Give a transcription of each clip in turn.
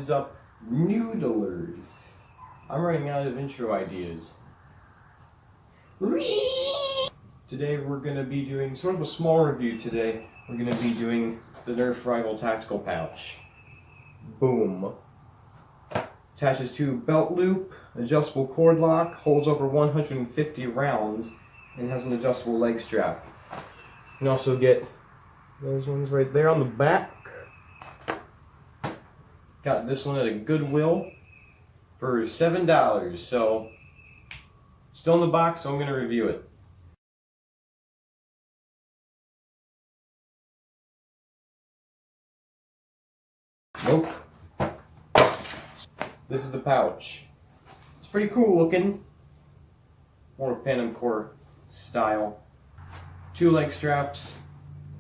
is up, noodlers? I'm running out of intro ideas. Today we're going to be doing sort of a small review today. We're going to be doing the Nerf Rival Tactical Pouch. Boom. Attaches to belt loop, adjustable cord lock, holds over 150 rounds, and has an adjustable leg strap. You can also get those ones right there on the back. Got this one at a Goodwill for $7, so still in the box, so I'm going to review it. Nope. This is the pouch. It's pretty cool looking. More Phantom Core style. 2 leg straps,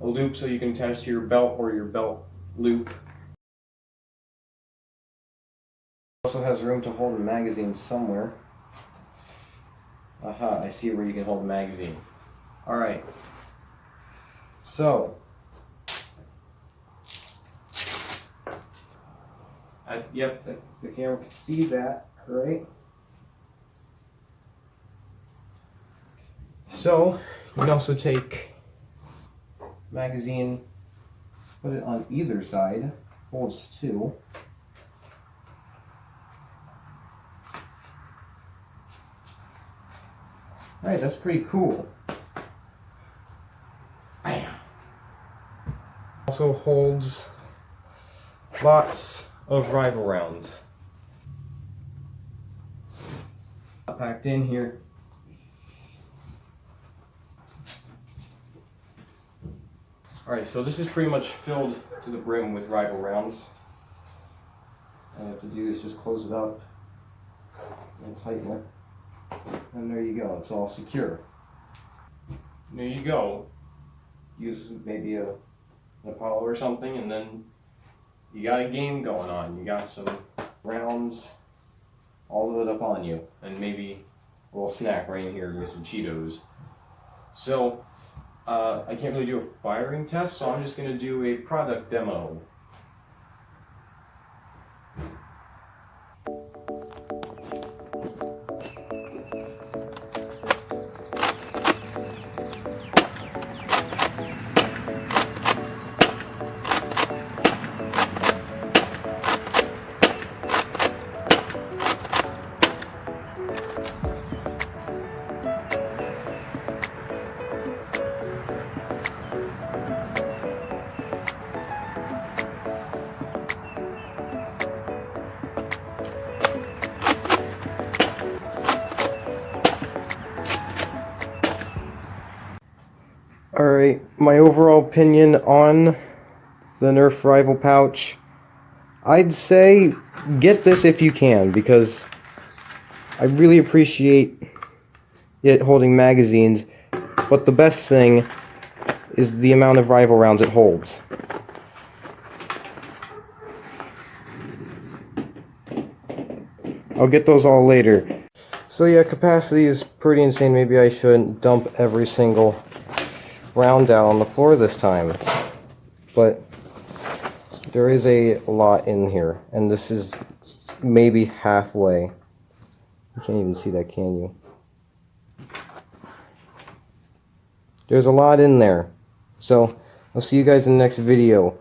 a loop so you can attach to your belt or your belt loop. Also has room to hold a magazine somewhere. Aha, I see where you can hold a magazine. Alright. So, yep, the camera can see that, right? So, you can also take magazine, put it on either side, holds 2. Alright, that's pretty cool. Bam. Also holds lots of rival rounds. Packed in here. Alright, so this is pretty much filled to the brim with rival rounds. All I have to do is just close it up and tighten it. And there you go, it's all secure. There you go. Use maybe an Apollo or something, and then you got a game going on. You got some rounds all lit up on you, and maybe a little snack right in here with some Cheetos. So, I can't really do a firing test, so I'm just going to do a product demo. Alright, my overall opinion on the Nerf Rival Pouch. I'd say get this if you can, because I really appreciate it holding magazines, but the best thing is the amount of rival rounds it holds. I'll get those all later. So yeah, capacity is pretty insane. Maybe I shouldn't dump every single round out on the floor this time, but there is a lot in here, and this is maybe halfway. You can't even see that, can you? There's a lot in there. So I'll see you guys in the next video.